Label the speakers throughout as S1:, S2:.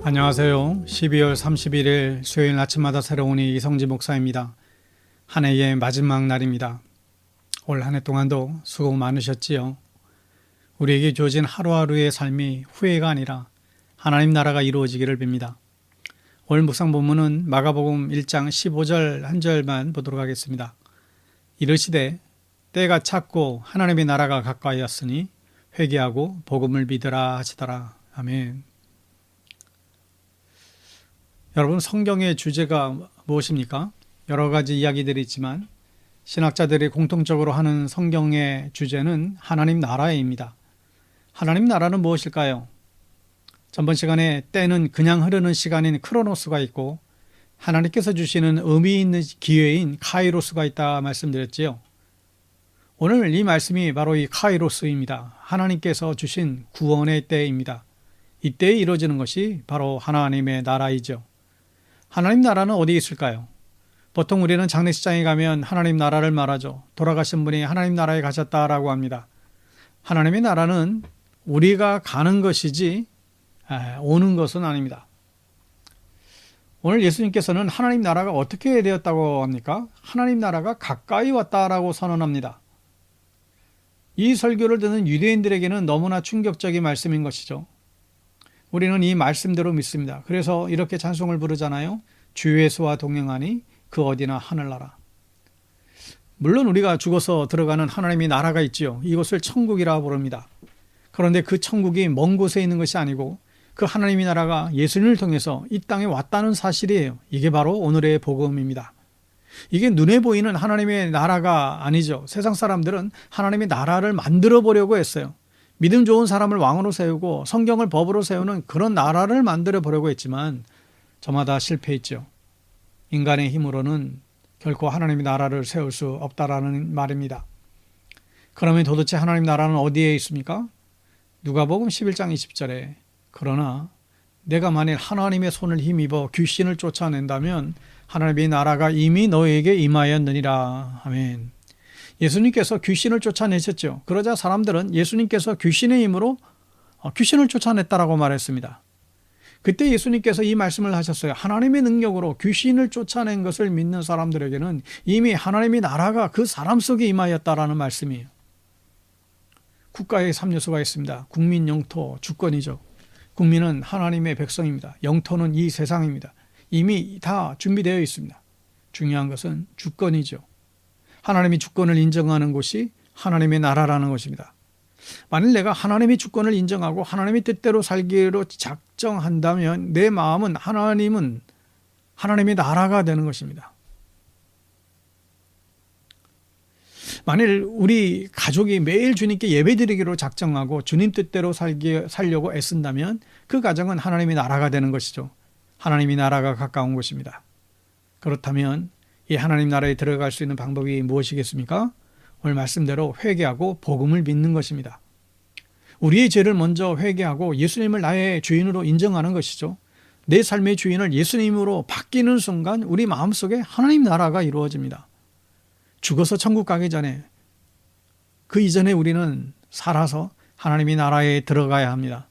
S1: 안녕하세요. 12월 31일 수요일 아침마다 새로운 이성지 목사입니다. 한 해의 마지막 날입니다. 올 한 해 동안도 수고 많으셨지요. 우리에게 주어진 하루하루의 삶이 후회가 아니라 하나님 나라가 이루어지기를 빕니다. 오늘 묵상 본문은 마가복음 1장 15절 한 절만 보도록 하겠습니다. 이르시되 때가 찼고 하나님의 나라가 가까이 왔으니 회개하고 복음을 믿으라 하시더라. 아멘. 여러분, 성경의 주제가 무엇입니까? 여러 가지 이야기들이 있지만 신학자들이 공통적으로 하는 성경의 주제는 하나님 나라입니다. 하나님 나라는 무엇일까요? 전번 시간에 때는 그냥 흐르는 시간인 크로노스가 있고 하나님께서 주시는 의미 있는 기회인 카이로스가 있다 말씀드렸지요. 오늘 이 말씀이 바로 이 카이로스입니다. 하나님께서 주신 구원의 때입니다. 이때에 이루어지는 것이 바로 하나님의 나라이죠. 하나님 나라는 어디에 있을까요? 보통 우리는 장례식장에 가면 하나님 나라를 말하죠. 돌아가신 분이 하나님 나라에 가셨다라고 합니다. 하나님의 나라는 우리가 가는 것이지 오는 것은 아닙니다. 오늘 예수님께서는 하나님 나라가 어떻게 되었다고 합니까? 하나님 나라가 가까이 왔다라고 선언합니다. 이 설교를 듣는 유대인들에게는 너무나 충격적인 말씀인 것이죠. 우리는 이 말씀대로 믿습니다. 그래서 이렇게 찬송을 부르잖아요. 주 예수와 동행하니 그 어디나 하늘나라. 물론 우리가 죽어서 들어가는 하나님의 나라가 있지요. 이것을 천국이라 부릅니다. 그런데 그 천국이 먼 곳에 있는 것이 아니고 그 하나님의 나라가 예수님을 통해서 이 땅에 왔다는 사실이에요. 이게 바로 오늘의 복음입니다. 이게 눈에 보이는 하나님의 나라가 아니죠. 세상 사람들은 하나님의 나라를 만들어 보려고 했어요. 믿음 좋은 사람을 왕으로 세우고 성경을 법으로 세우는 그런 나라를 만들어 보려고 했지만 저마다 실패했죠. 인간의 힘으로는 결코 하나님의 나라를 세울 수 없다라는 말입니다. 그러면 도대체 하나님 나라는 어디에 있습니까? 누가복음 11장 20절에 그러나 내가 만일 하나님의 손을 힘입어 귀신을 쫓아낸다면 하나님의 나라가 이미 너에게 임하였느니라. 아멘. 예수님께서 귀신을 쫓아내셨죠. 그러자 사람들은 예수님께서 귀신의 힘으로 귀신을 쫓아냈다라고 말했습니다. 그때 예수님께서 이 말씀을 하셨어요. 하나님의 능력으로 귀신을 쫓아낸 것을 믿는 사람들에게는 이미 하나님의 나라가 그 사람 속에 임하였다라는 말씀이에요. 국가의 3요소가 있습니다. 국민, 영토, 주권이죠. 국민은 하나님의 백성입니다. 영토는 이 세상입니다. 이미 다 준비되어 있습니다. 중요한 것은 주권이죠. 하나님의 주권을 인정하는 곳이 하나님의 나라라는 것입니다. 만일 내가 하나님의 주권을 인정하고 하나님의 뜻대로 살기로 작정한다면 내 마음은 하나님의 나라가 되는 것입니다. 만일 우리 가족이 매일 주님께 예배드리기로 작정하고 주님 뜻대로 살려고 애쓴다면 그 가정은 하나님의 나라가 되는 것이죠. 하나님의 나라가 가까운 곳입니다. 그렇다면 이 하나님 나라에 들어갈 수 있는 방법이 무엇이겠습니까? 오늘 말씀대로 회개하고 복음을 믿는 것입니다. 우리의 죄를 먼저 회개하고 예수님을 나의 주인으로 인정하는 것이죠. 내 삶의 주인을 예수님으로 바뀌는 순간 우리 마음속에 하나님 나라가 이루어집니다. 죽어서 천국 가기 전에 그 이전에 우리는 살아서 하나님의 나라에 들어가야 합니다.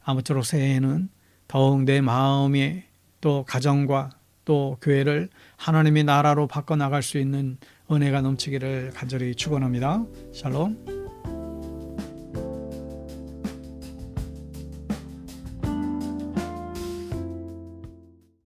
S1: 아무쪼록 새해에는 더욱 내 마음의 또 가정과 또 교회를 하나님의 나라로 바꿔나갈 수 있는 은혜가 넘치기를 간절히 축원합니다. 샬롬.